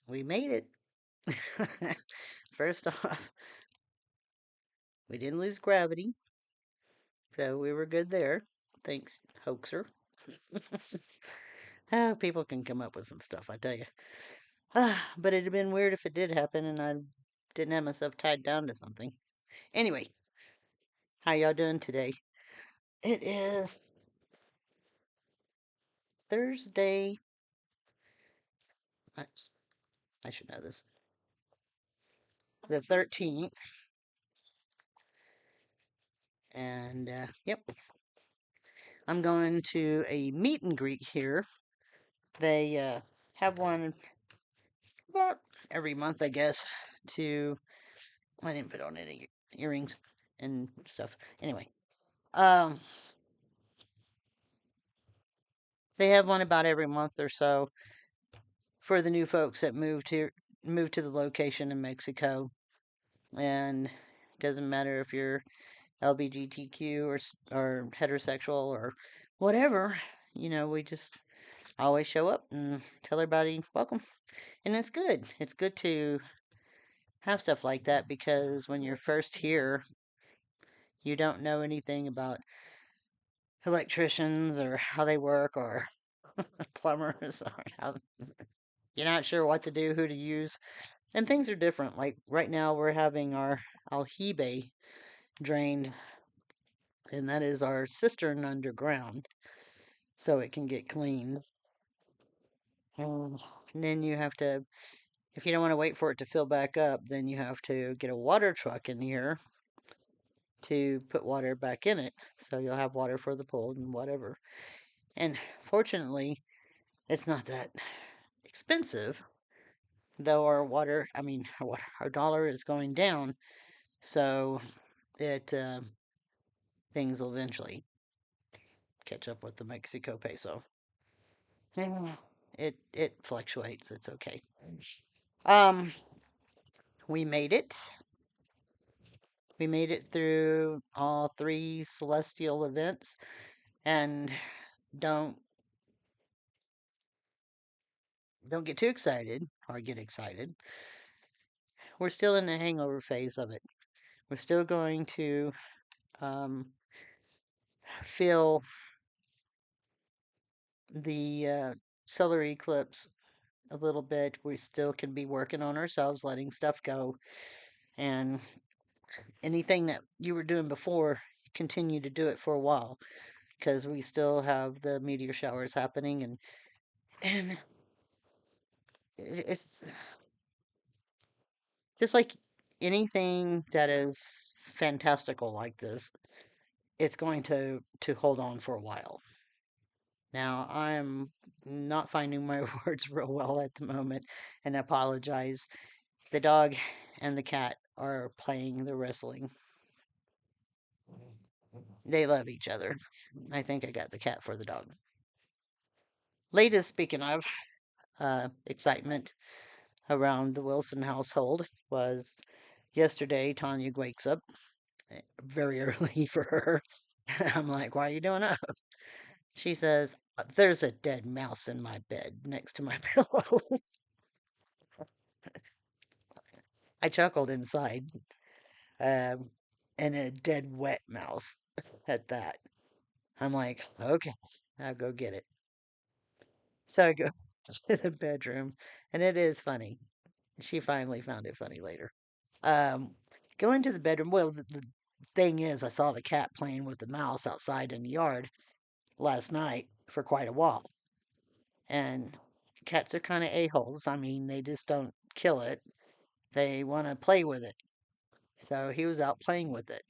We made it. First off, we didn't lose gravity, so we were good there. Thanks, hoaxer. Oh, people can come up with some stuff, I tell you. But it'd have been weird if it did happen and I didn't have myself tied down to something. Anyway, how y'all doing today? It is Thursday. I, I should know this. The 13th. And, yep, I'm going to a meet and greet here. They have one about every month, I guess, to. I didn't put on any earrings and stuff. Anyway, um, they have one about every month or so for the new folks that moved to the location in Mexico. And it doesn't matter if you're LGBTQ or heterosexual or whatever, we just always show up and tell everybody welcome. And it's good. It's good to have stuff like that because when you're first here, you don't know anything about electricians or how they work or plumbers or how you're not sure what to do, who to use. And things are different. Like right now, we're having our aljibe drained, and that is our cistern underground so it can get cleaned. And then you have to, if you don't want to wait for it to fill back up, then you have to get a water truck in here to put water back in it. So you'll have water for the pool and whatever. And fortunately, it's not that expensive, though our dollar is going down. So it things will eventually catch up with the Mexico peso. It fluctuates. It's okay. Um, we made it. We made it through all three celestial events, and don't don't get too excited or get excited. We're still in the hangover phase of it. We're still going to um, feel the solar eclipse a little bit. We still can be working on ourselves, letting stuff go, and anything that you were doing before, continue to do it for a while because we still have the meteor showers happening, and it's just like anything that is fantastical like this. It's going to hold on for a while. Now, I'm not finding my words real well at the moment and apologize. The dog and the cat are playing the wrestling. They love each other. I think I got the cat for the dog. Latest, speaking of excitement around the Wilson household, was yesterday. Tanya wakes up very early for her. I'm like, why are you doing up? She says, there's a dead mouse in my bed next to my pillow. I chuckled inside. Um, and a dead wet mouse at that. I'm like, okay, I'll go get it. So I go to the bedroom, and it is funny. She finally found it funny later. Um, go into the bedroom. Well, the thing is, I saw the cat playing with the mouse outside in the yard last night for quite a while. And cats are kind of a-holes. I mean, they just don't kill it, they want to play with it. So he was out playing with it.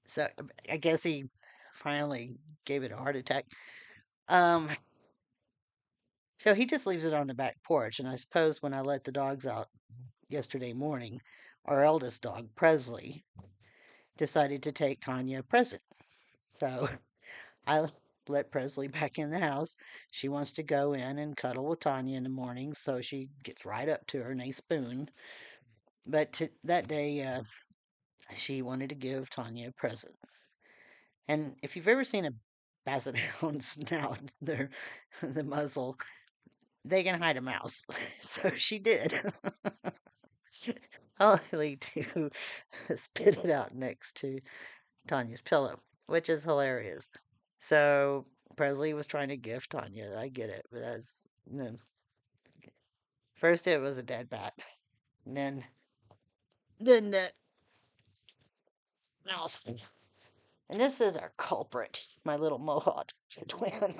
So I guess he finally gave it a heart attack. Um, so he just leaves it on the back porch. And I suppose when I let the dogs out yesterday morning, our eldest dog, Presley, decided to take Tanya a present. So I let Presley back in the house. She wants to go in and cuddle with Tanya in the morning, so she gets right up to her and they spoon. But that day, she wanted to give Tanya a present. And if you've ever seen a basset hound snout, the muzzle, they can hide a mouse. So she did. Only to spit it out next to Tanya's pillow, which is hilarious. So Presley was trying to gift Tanya. I get it, but that's no. First it was a dead bat, and then the mouse. And this is our culprit, my little mohawk twin.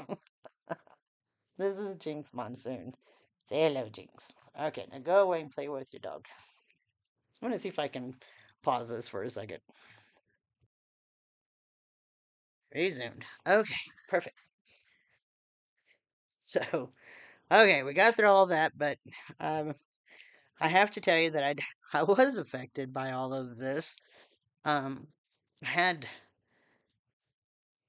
This is Jinx Monsoon. Say hello, Jinx. Okay, now go away and play with your dog. I'm gonna see if I can pause this for a second. Resumed. Okay, perfect. So, okay, we got through all that, but um, I have to tell you that I was affected by all of this. Um, I had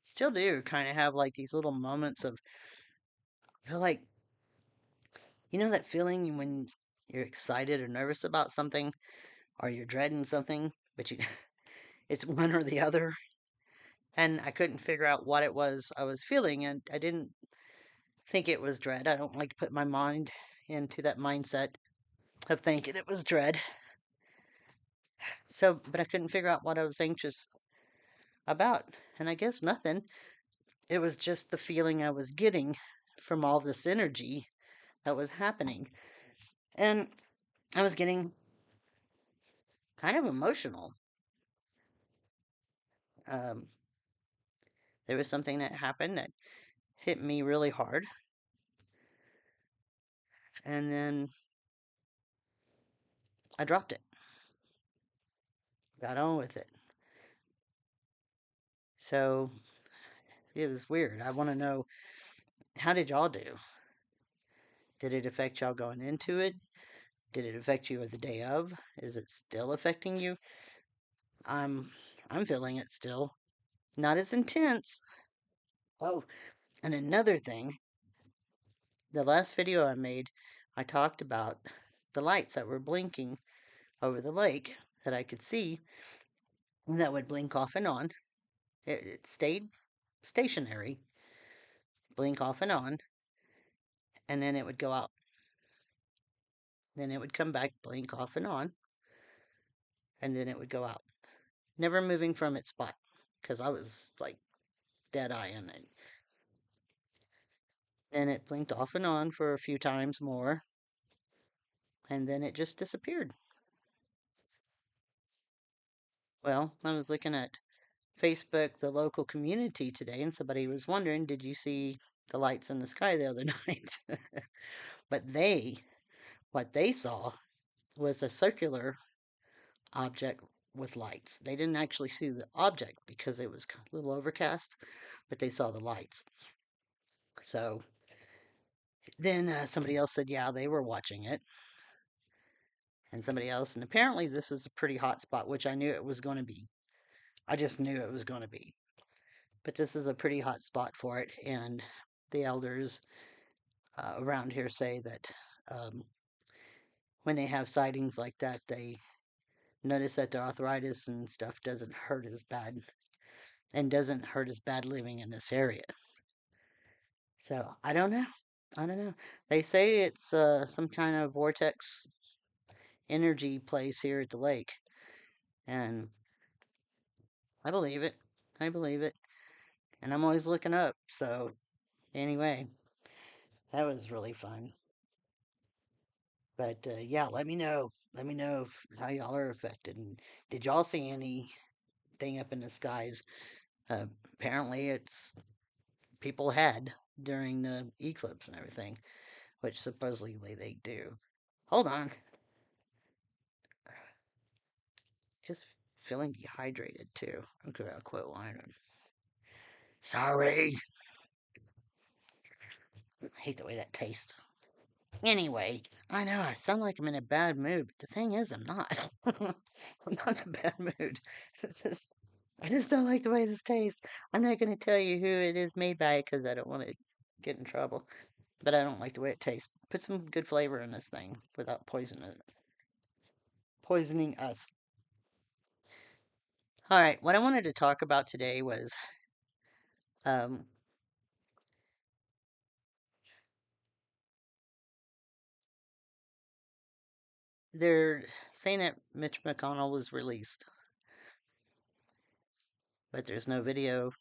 still do kind of have like these little moments of feel like that feeling when you're excited or nervous about something or you're dreading something, but it's one or the other. And I couldn't figure out what it was I was feeling, and I didn't think it was dread. I don't like to put my mind into that mindset of thinking it was dread. So, but I couldn't figure out what I was anxious about. And I guess nothing. It was just the feeling I was getting from all this energy that was happening. And I was getting kind of emotional. Um, there was something that happened that hit me really hard. And then I dropped it, got on with it. So it was weird. I want to know, how did y'all do? Did it affect y'all going into it? Did it affect you the day of? Is it still affecting you? I'm I'm feeling it still. Not as intense. Oh, and another thing, the last video I made, I talked about the lights that were blinking over the lake that I could see that would blink off and on. It stayed stationary, blink off and on, and then it would go out. Then it would come back, blink off and on, and then it would go out. Never moving from its spot because I was like dead eye in it. Then it blinked off and on for a few times more, and then it just disappeared. Well, I was looking at Facebook, the local community today, and somebody was wondering, did you see the lights in the sky the other night? But what they saw was a circular object with lights. They didn't actually see the object because it was a little overcast, but they saw the lights. So then somebody else said, yeah, they were watching it. And somebody else, and apparently this is a pretty hot spot, which I knew it was going to be. I just knew it was going to be. But this is a pretty hot spot for it, and the elders around here say that when they have sightings like that, they notice that their arthritis and stuff doesn't hurt as bad and doesn't hurt as bad living in this area. So I don't know. I don't know. They say it's some kind of vortex energy place here at the lake, and I believe it. I believe it. And I'm always looking up. So anyway, that was really fun. But yeah, let me know. Let me know how y'all are affected. And did y'all see anything up in the skies? Apparently, it's people had during the eclipse and everything, which supposedly they do. Hold on. Just feeling dehydrated too. Okay, I'll quit whining. Sorry. I hate the way that tastes. Anyway, I know I sound like I'm in a bad mood, but the thing is, I'm not. I'm not in a bad mood. It's just, I just don't like the way this tastes. I'm not going to tell you who it is made by because I don't want to get in trouble. But I don't like the way it tastes. Put some good flavor in this thing without poisoning us. All right, what I wanted to talk about today was um, they're saying that Mitch McConnell was released, but there's no video,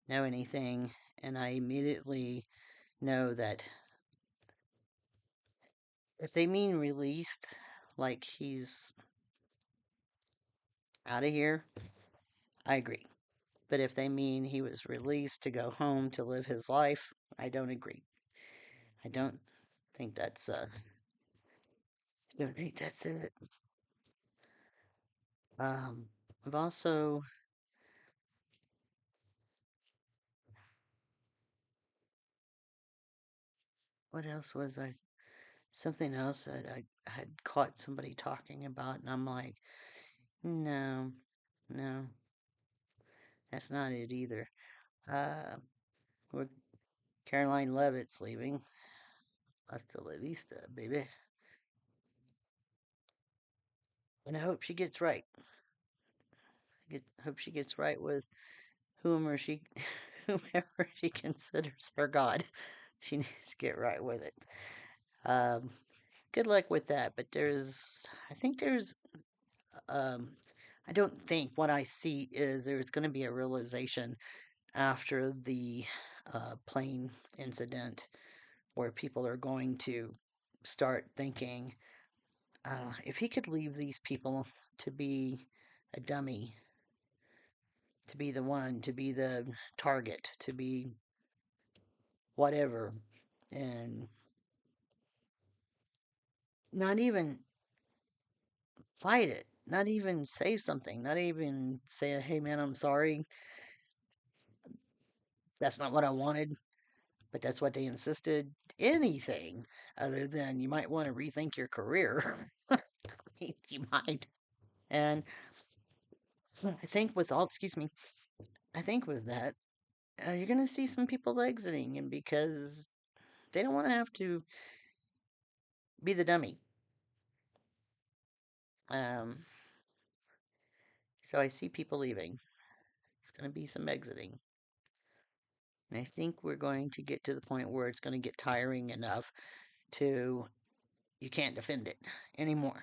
no anything, and I immediately know that if they mean released, like he's out of here, I agree. But if they mean he was released to go home to live his life, I don't agree. I think that's uh don't think that's it. Um I've also what else was I something else that I had caught somebody talking about and I'm like, no, no, that's not it either. Uh we're Caroline Levitt's leaving. Hasta la vista, baby. And I hope she gets right. Hope she gets right with whomever she whomever she considers her God. She needs to get right with it. Um, Good luck with that. But I think um, I don't think what I see is there's going to be a realization after the plane incident where people are going to start thinking, if he could leave these people to be a dummy, to be the one, to be the target, to be whatever, and not even fight it, not even say something, not even say, hey man, I'm sorry, that's not what I wanted, but that's what they insisted. Anything other than you might want to rethink your career. You might. And I think with all, excuse me, I think with that, you're going to see some people exiting, and because they don't want to have to be the dummy. Um, so I see people leaving. It's going to be some exiting. And I think we're going to get to the point where it's going to get tiring enough to you can't defend it anymore.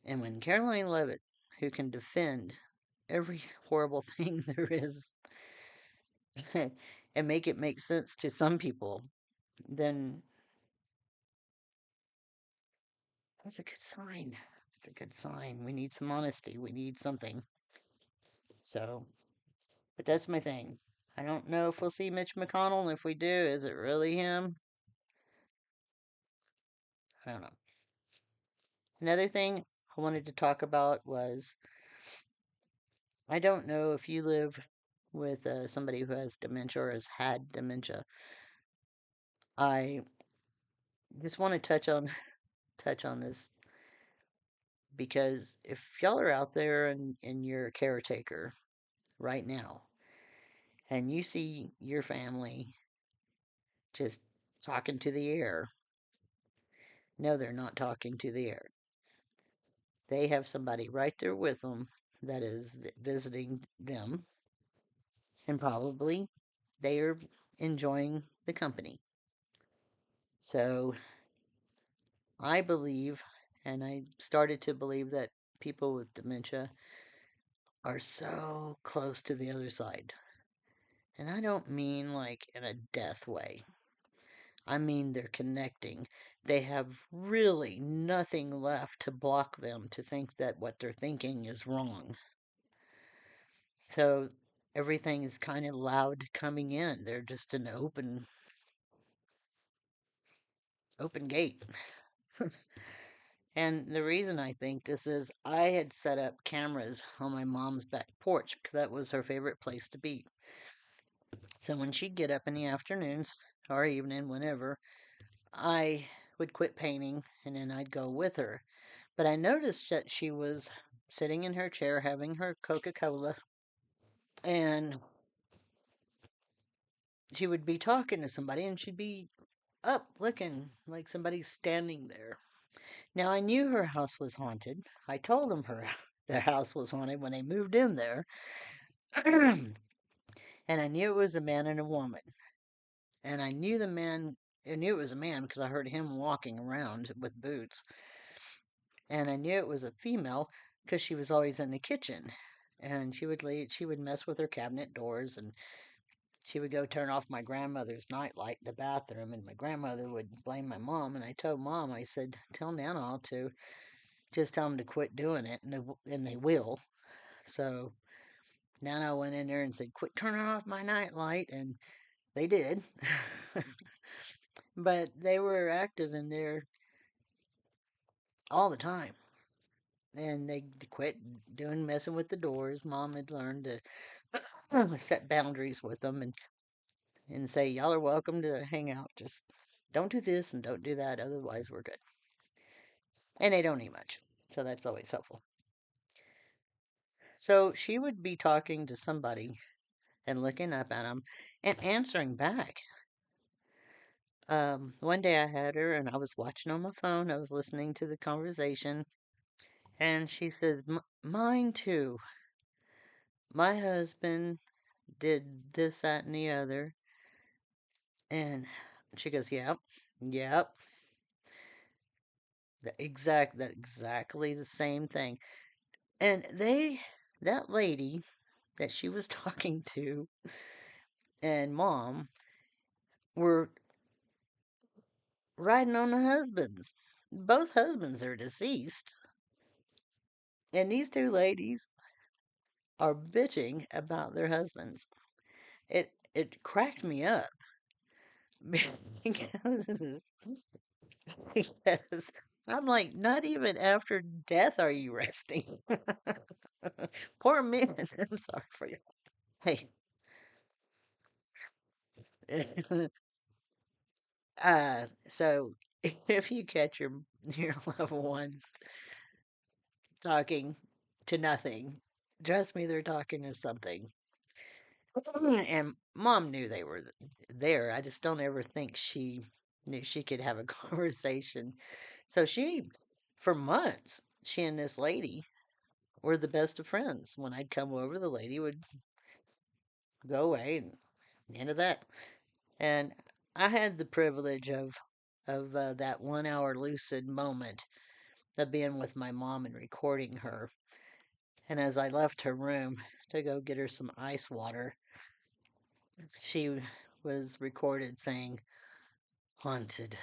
And when Caroline Levitt, who can defend every horrible thing there is and make it make sense to some people, then that's a good sign. It's a good sign. We need some honesty. We need something. So, but that's my thing. I don't know if we'll see Mitch McConnell, and if we do, is it really him? I don't know. Another thing I wanted to talk about was I don't know if you live with somebody who has dementia or has had dementia. I just want to touch on this because if y'all are out there and you're a caretaker right now and you see your family just talking to the air, no, they're not talking to the air. They have somebody right there with them that is visiting them, and probably they are enjoying the company. So I believe, and I started to believe that people with dementia are so close to the other side. And I don't mean like in a death way. I mean they're connecting. They have really nothing left to block them to think that what they're thinking is wrong. So everything is kind of loud coming in. They're just an open gate. And the reason I think this is I had set up cameras on my mom's back porch because that was her favorite place to be. So when she'd get up in the afternoons or evening, whenever, I would quit painting and then I'd go with her. But I noticed that she was sitting in her chair having her Coca Cola and she would be talking to somebody and she'd be up looking like somebody's standing there. Now I knew her house was haunted. I told them their house was haunted when they moved in there. And I knew it was a man and a woman. And I knew the man I knew it was a man because I heard him walking around with boots, and I knew it was a female because she was always in the kitchen, and she would mess with her cabinet doors, and she would go turn off my grandmother's nightlight in the bathroom, and my grandmother would blame my mom. And I told mom, I said, tell Nana to just tell them to quit doing it, and they will. So Nana went in there and said, quit turning off my nightlight, and they did. But they were active in there all the time. And they quit doing messing with the doors. Mom had learned to set boundaries with them and say, y'all are welcome to hang out. Just don't do this and don't do that. Otherwise, we're good. And they don't eat much. So that's always helpful. So she would be talking to somebody and looking up at them and answering back. One day I had her and I was watching on my phone. I was listening to the conversation. And she says, mine too. My husband did this, that, and the other. And she goes, yep, yep. Exactly the same thing. And that lady that she was talking to and mom were riding on the husbands. Both husbands are deceased. And these two ladies are bitching about their husbands. It cracked me up because, because I'm like, not even after death are you resting. Poor men. I'm sorry for you. Hey, so if you catch your loved ones talking to nothing, trust me, they're talking to something. And mom knew they were there. I just don't ever think she knew she could have a conversation. So for months, she and this lady were the best of friends. When I'd come over, the lady would go away, and the end of that. And I had the privilege of that 1 hour lucid moment of being with my mom and recording her. And as I left her room to go get her some ice water, she was recorded saying, haunted.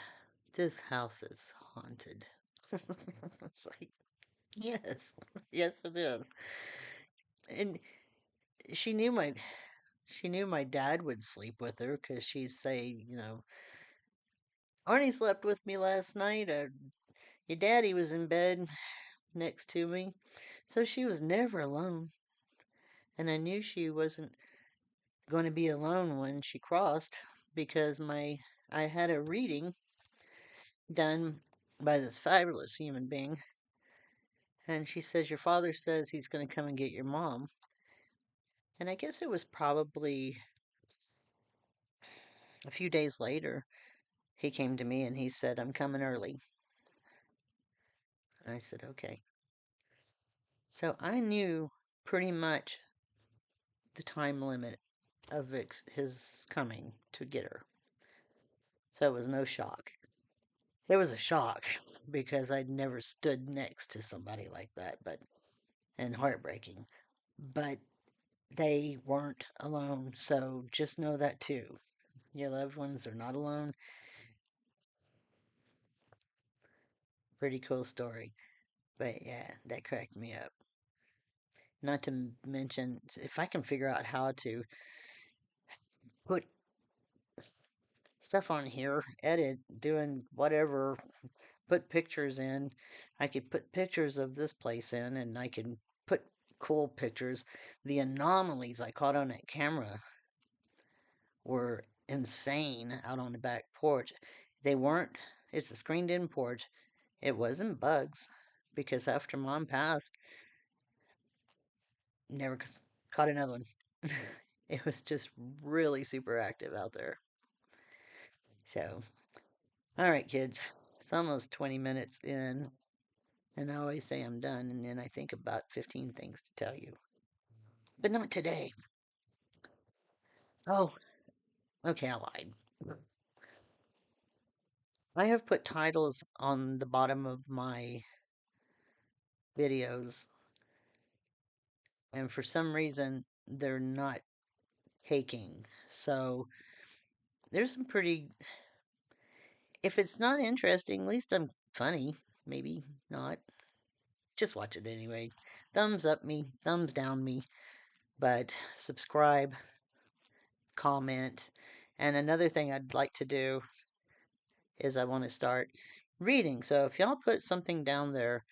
This house is haunted. It's like, yes, yes, it is. And she knew my dad would sleep with her because she'd say, Arnie slept with me last night. Your daddy was in bed next to me. So she was never alone. And I knew she wasn't going to be alone when she crossed because I had a reading done by this fabulous human being. And she says, your father says he's going to come and get your mom. And I guess it was probably a few days later, he came to me and he said, I'm coming early. And I said, okay. So I knew pretty much the time limit of his coming to get her. So it was no shock. It was a shock because I'd never stood next to somebody like that, and heartbreaking. But they weren't alone, so just know that too. Your loved ones are not alone. Pretty cool story. But yeah, that cracked me up. Not to mention, if I can figure out how to put stuff on here, edit, doing whatever, put pictures in. I could put pictures of this place in, and I can put cool pictures. The anomalies I caught on that camera were insane out on the back porch. They weren't, it's a screened in porch. It wasn't bugs because after mom passed, never caught another one. It was just really super active out there. So, all right, kids, it's almost 20 minutes in. And I always say I'm done, and then I think about 15 things to tell you. But not today. Oh, okay, I lied. I have put titles on the bottom of my videos, and for some reason, they're not taking. So, there's some pretty. If it's not interesting, at least I'm funny. Maybe not. Just watch it anyway. Thumbs up me, thumbs down me, but subscribe, comment. And another thing I'd like to do is I want to start reading. So if y'all put something down there,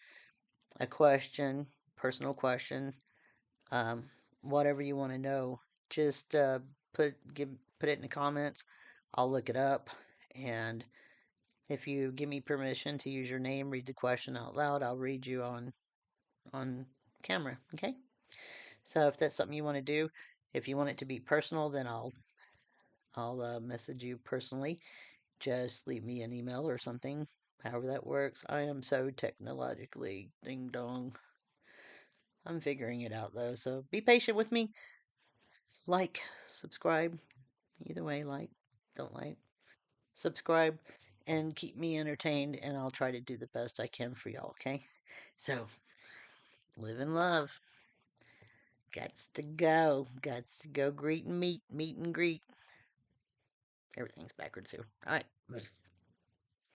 a question, personal question, um, whatever you want to know, just put it in the comments. I'll look it up, and if you give me permission to use your name, read the question out loud, I'll read you on camera. Okay. So if that's something you want to do, if you want it to be personal, then I'll message you personally. Just leave me an email or something, however that works. I am so technologically ding dong. I'm figuring it out though, so be patient with me. Like, subscribe, either way, like, don't like, subscribe, and keep me entertained, and I'll try to do the best I can for y'all, okay? So, live in love. Gots to go greet and meet and greet. Everything's backwards here. All right.